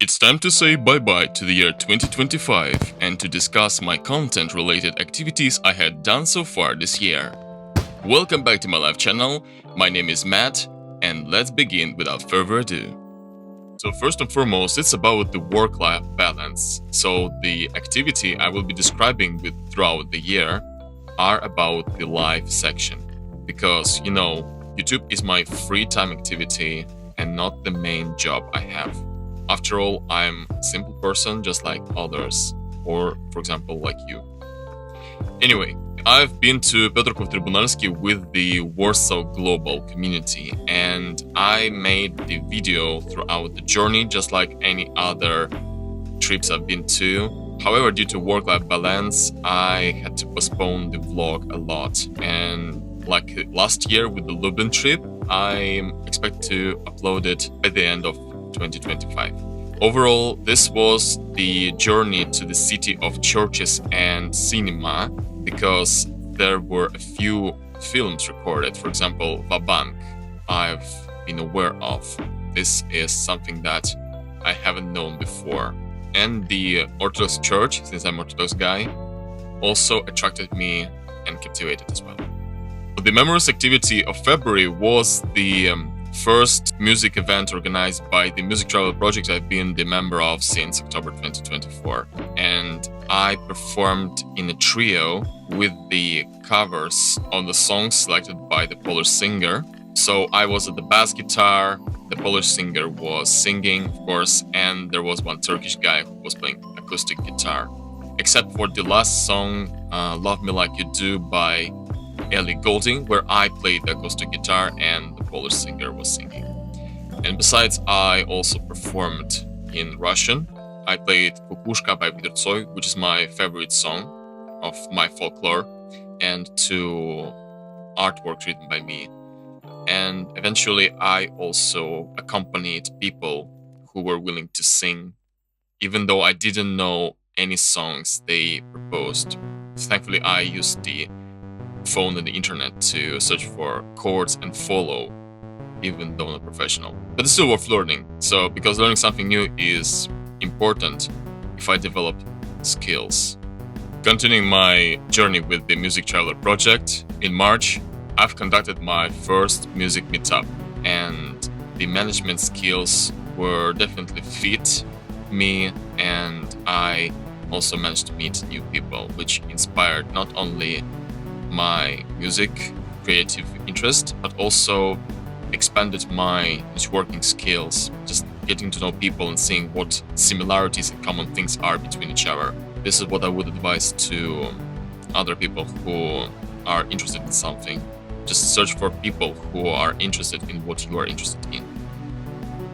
It's time to say bye-bye to the year 2025 and to discuss my content-related activities I had done so far this year. Welcome back to my live channel, my name is Matt, and let's begin without further ado. So first and foremost, it's about the work-life balance. So the activity I will be describing throughout the year are about the live section. Because, YouTube is my free time activity and not the main job I have. After all, I'm a simple person just like others, or for example, like you. Anyway, I've been to Piotrków Trybunalski with the Warsaw Global community, and I made the video throughout the journey just like any other trips I've been to. However, due to work-life balance, I had to postpone the vlog a lot, and like last year with the Lublin trip, I expect to upload it by the end of 2025. Overall, this was the journey to the city of churches and cinema, because there were a few films recorded. For example, Va-Bank, I've been aware of. This is something that I haven't known before. And the Orthodox Church, since I'm an Orthodox guy, also attracted me and captivated as well. The memorous activity of February was the first music event organized by the Music Travel Project I've been the member of since October 2024. And I performed in a trio with the covers on the songs selected by the Polish singer. So I was at the bass guitar, the Polish singer was singing, of course, and there was one Turkish guy who was playing acoustic guitar. Except for the last song, Love Me Like You Do by Ellie Goulding, where I played the acoustic guitar and the Polish singer was singing. And besides, I also performed in Russian. I played Kukushka by Viktor Tsoi, which is my favorite song of my folklore, and two artworks written by me. And eventually I also accompanied people who were willing to sing, even though I didn't know any songs they proposed. Thankfully, I used the phone and the internet to search for chords and follow, even though not professional. But it's still worth learning. So, because learning something new is important if I develop skills. Continuing my journey with the Music Traveler project, in March, I've conducted my first music meetup, and the management skills were definitely fit me, and I also managed to meet new people, which inspired not only my music creative interest, but also expanded my networking skills, just getting to know people and seeing what similarities and common things are between each other. This is what I would advise to other people who are interested in something. Just search for people who are interested in what you are interested in.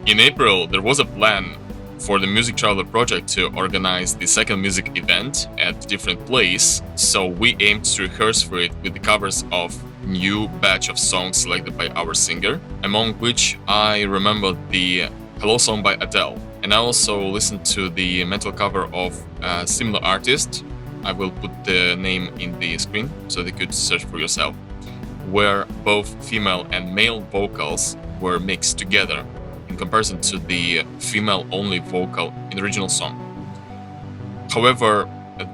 In April, there was a plan for the Music Traveler project to organize the second music event at a different place, so we aimed to rehearse for it with the covers of new batch of songs selected by our singer, among which I remember the Hello song by Adele. And I also listened to the metal cover of a similar artist. I will put the name in the screen so they could search for yourself, where both female and male vocals were mixed together in comparison to the female-only vocal in the original song. However,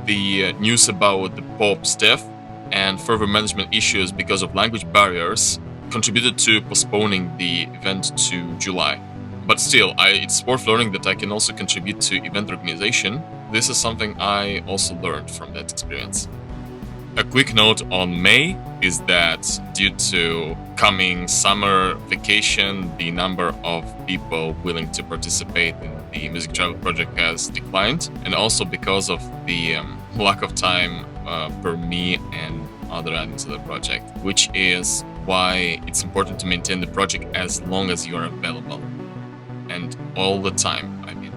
the news about the Pope's death and further management issues because of language barriers contributed to postponing the event to July. But still, it's worth learning that I can also contribute to event organization. This is something I also learned from that experience. A quick note on May is that due to coming summer vacation, the number of people willing to participate in the Music Travel project has declined, and also because of the lack of time for me and other admins of the project, which is why it's important to maintain the project as long as you are available. And all the time, I mean.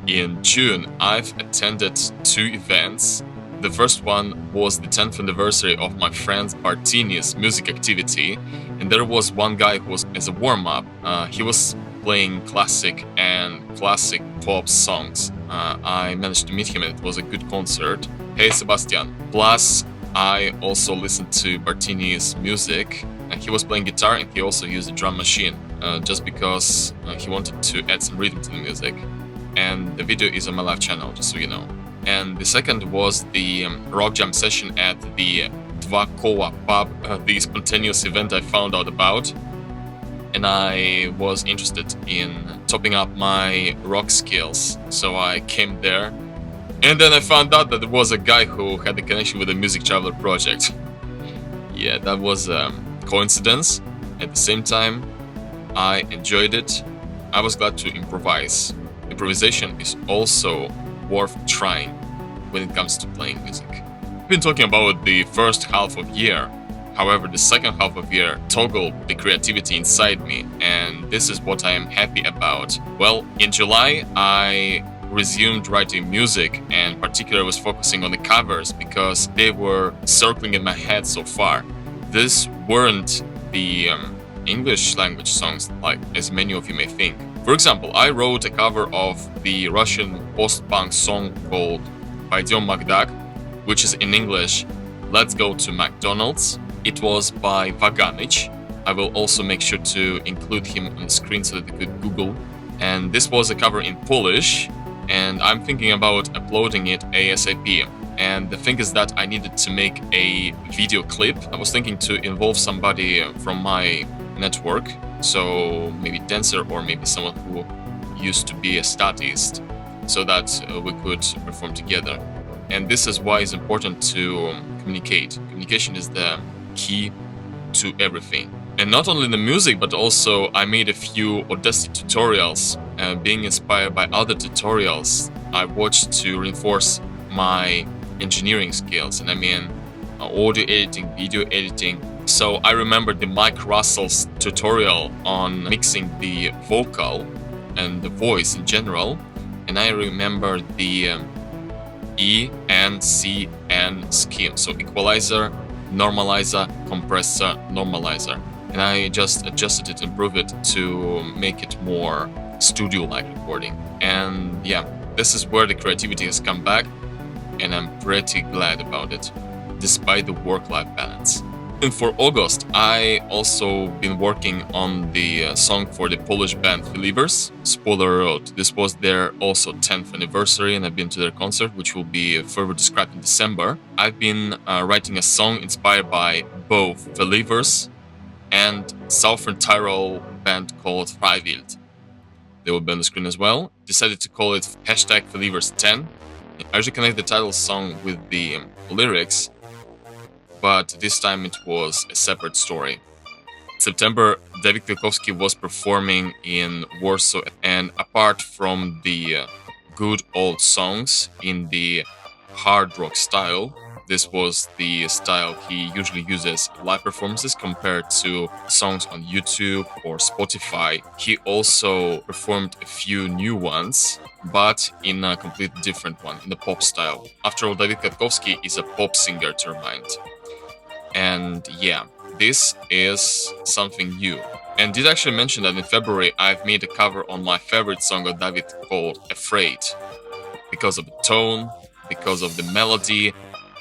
In June, I've attended 2 events. The first one was the 10th anniversary of my friend Bartini's music activity, and there was one guy who was, as a warm-up, he was playing classic and classic pop songs. I managed to meet him and it was a good concert. Hey Sebastian. Plus, I also listened to Bartini's music, and he was playing guitar and he also used a drum machine, just because he wanted to add some rhythm to the music. and the video is on my live channel, just so you know. And the second was the rock jam session at the Dva Koła pub, the spontaneous event I found out about. And I was interested in topping up my rock skills, so I came there. And then I found out that there was a guy who had a connection with the Music Traveler project. Yeah, that was a coincidence. At the same time, I enjoyed it. I was glad to improvise. Improvisation is also worth trying when it comes to playing music. I've been talking about the first half of year. However, the second half of year toggled the creativity inside me, and this is what I am happy about. Well, in July, I resumed writing music, and particularly was focusing on the covers because they were circling in my head so far. These weren't the English language songs, like as many of you may think. For example, I wrote a cover of the Russian post-punk song called Пойдем Макдак, which is in English, Let's Go to McDonald's. It was by Vaganich. I will also make sure to include him on the screen so that you could Google. And this was a cover in Polish, and I'm thinking about uploading it ASAP. And the thing is that I needed to make a video clip. I was thinking to involve somebody from my network, so maybe dancer or maybe someone who used to be a statist, so that we could perform together. And this is why it's important to communicate. Communication is the key to everything. And not only the music, but also I made a few Audacity tutorials, being inspired by other tutorials I watched to reinforce my engineering skills. And I mean audio editing, video editing. So I remember the Mike Russell's tutorial on mixing the vocal and the voice in general. And I remember the E, N, C, N scheme. So equalizer, normalizer, compressor, normalizer. And I just adjusted it, improved it to make it more studio-like recording. And yeah, this is where the creativity has come back, and I'm pretty glad about it, despite the work-life balance. And for August, I also been working on the song for the Polish band Believers. Spoiler alert, this was their also 10th anniversary, and I've been to their concert, which will be further described in December. I've been writing a song inspired by both Believers and Southern Tyrol band called Freiwild. They will be on the screen as well. Decided to call it #Believers10. I usually connect the title song with the lyrics, but this time it was a separate story. In September, Dawid Kwiatkowski was performing in Warsaw, and apart from the good old songs in the hard rock style, this was the style he usually uses in live performances compared to songs on YouTube or Spotify. He also performed a few new ones, but in a completely different one, in the pop style. After all, Dawid Kwiatkowski is a pop singer to remind. And yeah, this is something new. And did actually mention that in February I've made a cover on my favorite song of Dawid called Afraid. Because of the tone, because of the melody,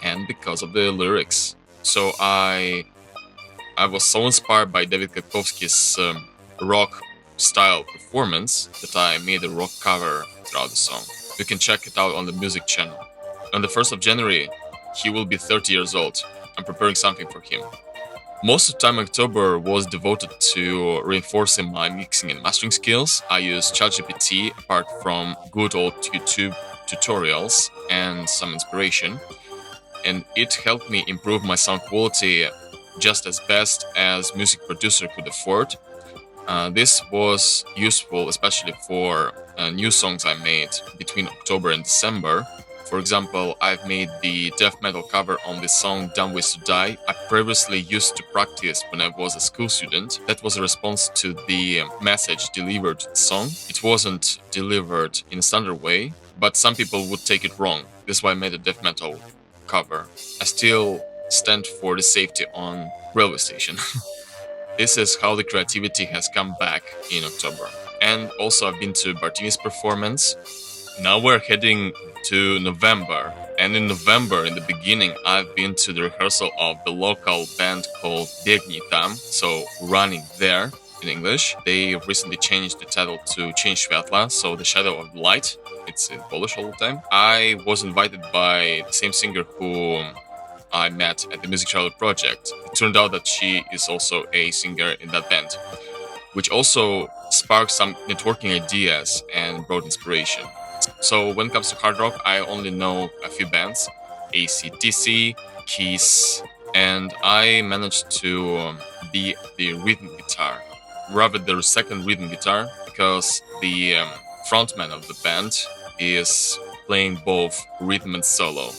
and because of the lyrics. So I was so inspired by Dawid Kwiatkowski's rock style performance that I made a rock cover throughout the song. You can check it out on the music channel. On the 1st of January, he will be 30 years old. I'm preparing something for him. Most of the time, October was devoted to reinforcing my mixing and mastering skills. I used ChatGPT apart from good old YouTube tutorials and some inspiration. And it helped me improve my sound quality just as best as music producer could afford. This was useful especially for new songs I made between October and December. For example, I've made the death metal cover on the song Dumb Ways to Die. I previously used to practice when I was a school student. That was a response to the message delivered to the song. It wasn't delivered in a standard way, but some people would take it wrong. This is why I made a death metal cover. I still stand for the safety on railway station. This is how the creativity has come back in October. And also I've been to Bartini's performance. Now we're heading to November. And in November, in the beginning, I've been to the rehearsal of the local band called Biegnij Tam, so running there. in English. They recently changed the title to Cień Światła, so the shadow of light. It's in Polish all the time. I was invited by the same singer who I met at the Music Traveler project. It turned out that she is also a singer in that band, which also sparked some networking ideas and brought inspiration. So when it comes to hard rock, I only know a few bands: AC/DC, Kiss, and I managed to be the rhythm guitar, rather the second rhythm guitar, because the frontman of the band is playing both rhythm and solo.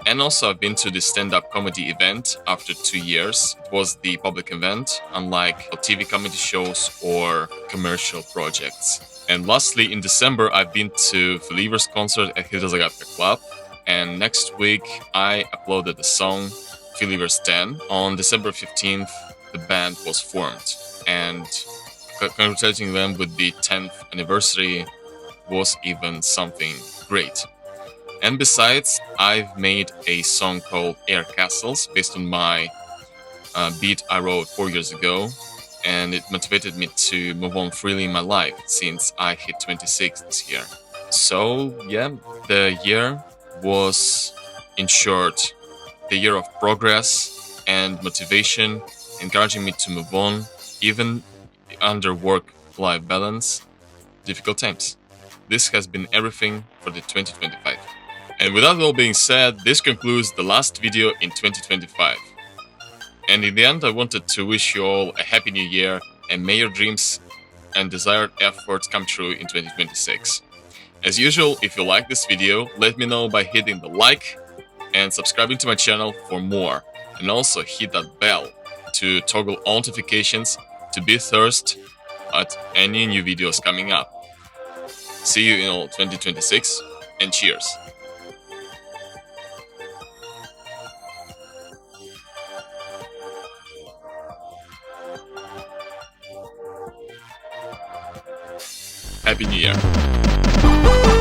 And also, I've been to the stand-up comedy event after 2 years. It was the public event, unlike TV comedy shows or commercial projects. And lastly, in December, I've been to Filiver's concert at Hydrozagatka Club. And next week, I uploaded the song Filiver's 10. On December 15th, the band was formed. And congratulating them with the 10th anniversary was even something great. And besides, I've made a song called Air Castles based on my beat I wrote 4 years ago, and it motivated me to move on freely in my life since I hit 26 this year. So yeah, the year was, in short, the year of progress and motivation, encouraging me to move on, even under work-life balance, difficult times. This has been everything for the 2025. And with that all being said, this concludes the last video in 2025. And in the end, I wanted to wish you all a happy new year, and may your dreams and desired efforts come true in 2026. As usual, if you like this video, let me know by hitting the like and subscribing to my channel for more. And also hit that bell to toggle all notifications to be first at any new videos coming up. See you in 2026, and cheers! Happy New Year!